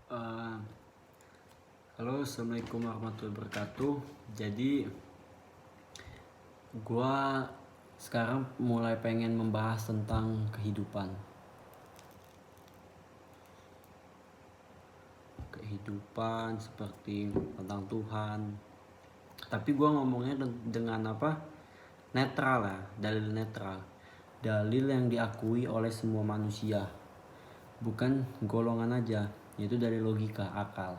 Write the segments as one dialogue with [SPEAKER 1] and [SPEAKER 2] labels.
[SPEAKER 1] Eh, Halo, assalamualaikum warahmatullahi wabarakatuh. Jadi, gua sekarang mulai pengen membahas tentang kehidupan. Kehidupan seperti tentang Tuhan. Tapi gua ngomongnya dengan apa? Netral ya, dalil netral. Dalil yang diakui oleh semua manusia. Bukan golongan aja, yaitu dari logika, akal.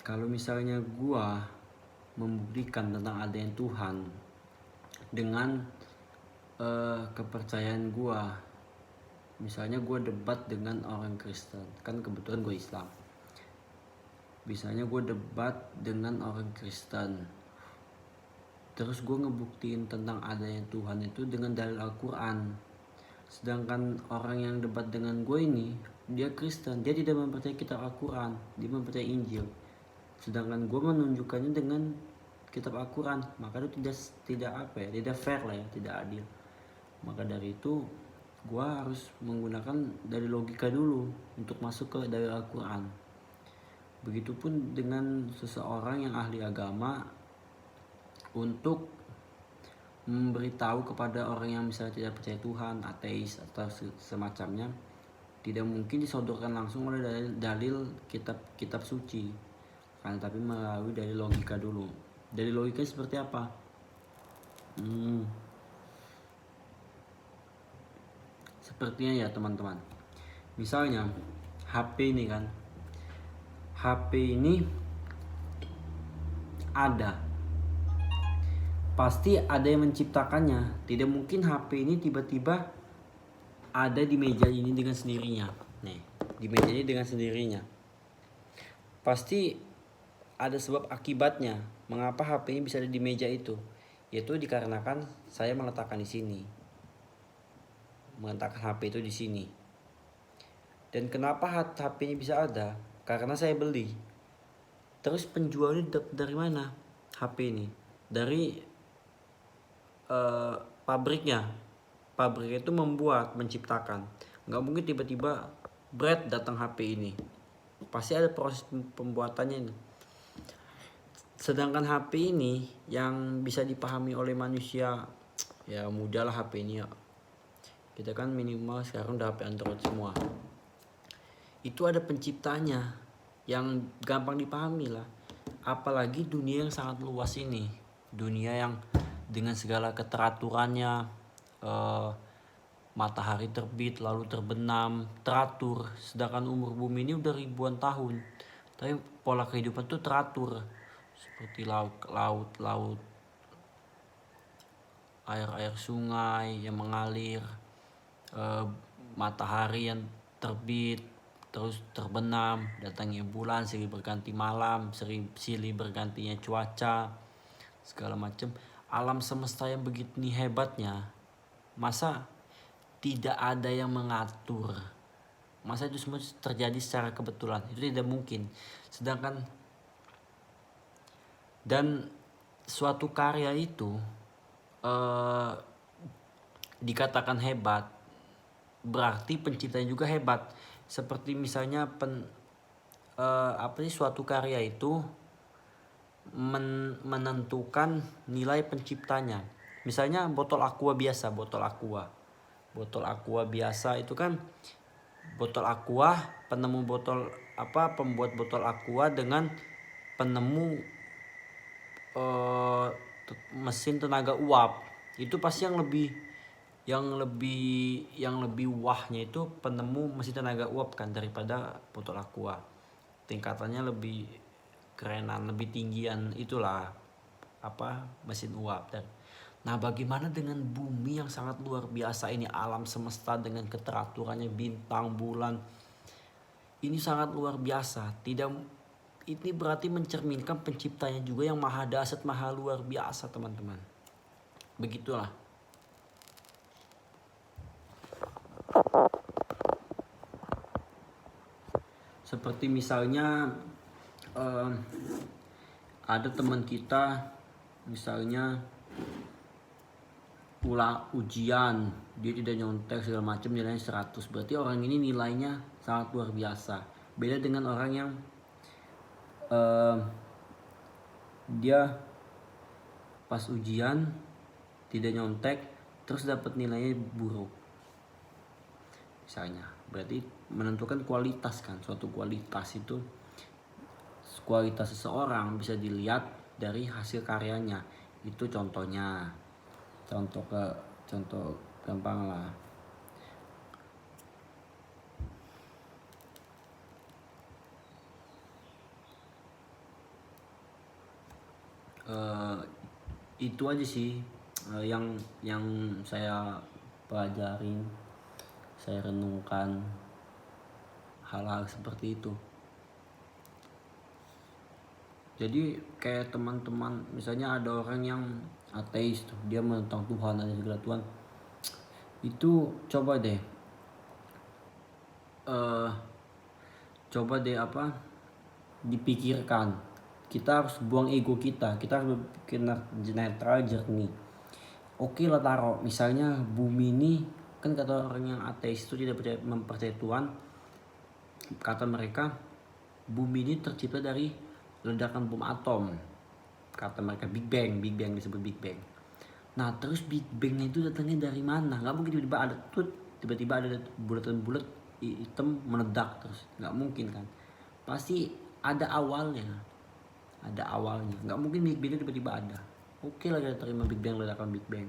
[SPEAKER 1] Kalau misalnya gua membuktikan tentang adanya Tuhan dengan kepercayaan gua, misalnya gua debat dengan orang Kristen, kan kebetulan gua Islam. Misalnya gua debat dengan orang Kristen, terus gua ngebuktiin tentang adanya Tuhan itu dengan dalil Al-Quran. Sedangkan orang yang debat dengan gue ini, dia Kristen, dia tidak mempercayai kitab Al-Quran, dia mempercayai Injil. Sedangkan gue menunjukkannya dengan kitab Al-Quran, maka itu tidak fair lah ya, tidak adil. Maka dari itu gue harus menggunakan dari logika dulu untuk masuk ke dari Al-Quran. Begitupun dengan seseorang yang ahli agama untuk memberitahu kepada orang yang misalnya tidak percaya Tuhan, ateis atau semacamnya, tidak mungkin disodorkan langsung oleh dalil kitab suci, kan, tapi melalui dari logika dulu. Dari logika seperti apa? Sepertinya ya teman-teman, misalnya HP ini kan, HP ini ada, pasti ada yang menciptakannya. Tidak mungkin HP ini tiba-tiba ada di meja ini dengan sendirinya. Nih, di meja ini dengan sendirinya. Pasti ada sebab akibatnya mengapa HP ini bisa ada di meja itu. Yaitu dikarenakan saya meletakkan di sini. Meletakkan HP itu di sini. Dan kenapa HP ini bisa ada? Karena saya beli. Terus penjualnya dari mana HP ini? Dari pabriknya itu menciptakan. Nggak mungkin tiba-tiba bread datang HP ini, pasti ada proses pembuatannya ini. Sedangkan HP ini yang bisa dipahami oleh manusia, ya mudah lah HP ini ya. Kita kan minimal sekarang udah HP Android semua. Itu ada penciptanya yang gampang dipahami lah. Apalagi dunia yang sangat luas ini, dunia yang dengan segala keteraturannya, matahari terbit lalu terbenam teratur, sedangkan umur bumi ini udah ribuan tahun, tapi pola kehidupan tuh teratur, seperti laut, air sungai yang mengalir, matahari yang terbit terus terbenam, datangnya bulan silih berganti malam, silih bergantinya cuaca, segala macam. Alam semesta yang begitu hebatnya, masa tidak ada yang mengatur? Masa itu semua terjadi secara kebetulan? Itu tidak mungkin. Sedangkan dan suatu karya itu dikatakan hebat, berarti penciptanya juga hebat. Seperti misalnya suatu karya itu menentukan nilai penciptanya. Misalnya botol aqua biasa itu kan, botol aqua, pembuat botol aqua dengan penemu mesin tenaga uap, itu pasti yang lebih wahnya itu penemu mesin tenaga uap kan, daripada botol aqua. Tingkatannya lebih kerenan, lebih tinggian itulah mesin uap. Nah, bagaimana dengan bumi yang sangat luar biasa ini, alam semesta dengan keteraturannya, bintang, bulan, ini sangat luar biasa. Ini berarti mencerminkan penciptanya juga yang maha dahsyat, maha luar biasa, teman-teman. Begitulah. Seperti misalnya ada teman kita misalnya ujian, dia tidak nyontek segala macam, nilainya 100, berarti orang ini nilainya sangat luar biasa. Beda dengan orang yang dia pas ujian tidak nyontek terus dapat nilainya buruk misalnya, berarti menentukan kualitas kan. Suatu kualitas itu, kualitas seseorang bisa dilihat dari hasil karyanya. Itu contohnya, contoh gampang lah. Itu aja sih yang saya pelajarin, saya renungkan hal-hal seperti itu. Jadi kayak teman-teman, misalnya ada orang yang ateis tuh, dia menentang Tuhan, ada segala Tuhan, itu coba deh dipikirkan. Kita harus buang ego kita harus berpikir netral, jernih. Oke lah, taruh misalnya bumi ini, kan kata orang yang ateis itu tidak mempercayai Tuhan, kata mereka bumi ini tercipta dari ledakan bom atom, kata mereka Big Bang disebut Big Bang. Nah terus Big Bang itu datangnya dari mana? Nggak mungkin tiba-tiba ada bulatan bulat hitam meledak terus, nggak mungkin kan. Pasti ada awalnya, nggak mungkin Big Bang tiba-tiba ada. Oke lah kita terima Big Bang, ledakan Big Bang.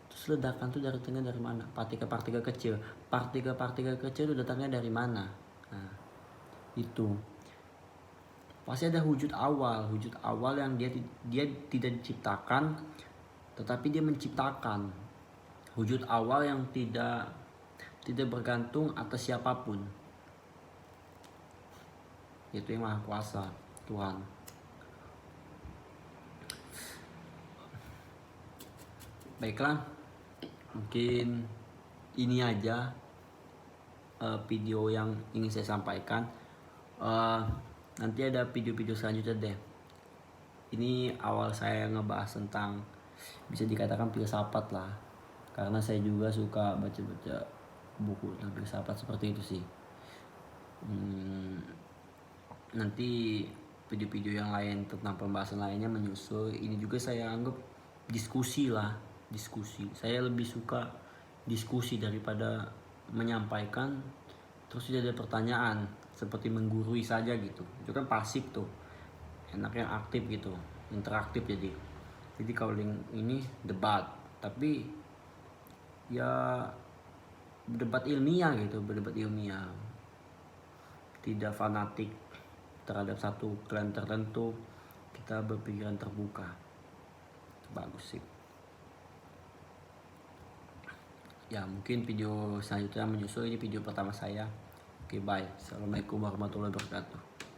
[SPEAKER 1] Terus ledakan itu datangnya dari mana? Partikel-partikel kecil itu datangnya dari mana? Nah itu pasti ada wujud awal yang dia tidak diciptakan, tetapi dia menciptakan. Wujud awal yang tidak bergantung atas siapapun, yaitu yang Maha Kuasa, Tuhan. Baiklah, mungkin ini aja video yang ingin saya sampaikan. Nanti ada video-video selanjutnya deh. Ini awal saya ngebahas tentang, bisa dikatakan filsafat lah, karena saya juga suka baca-baca buku tentang filsafat seperti itu sih. Nanti video-video yang lain tentang pembahasan lainnya menyusul. Ini juga saya anggap diskusi. Saya lebih suka diskusi daripada menyampaikan terus tidak ada pertanyaan, seperti menggurui saja gitu. Itu kan pasif tuh, enak yang aktif gitu, interaktif. Jadi kalau ini debat, tapi ya berdebat ilmiah gitu, tidak fanatik terhadap satu klaim tertentu. Kita berpikiran terbuka, bagus sih. Ya mungkin video selanjutnya menyusul. Ini video pertama saya. Oke, bye. Assalamualaikum warahmatullahi wabarakatuh.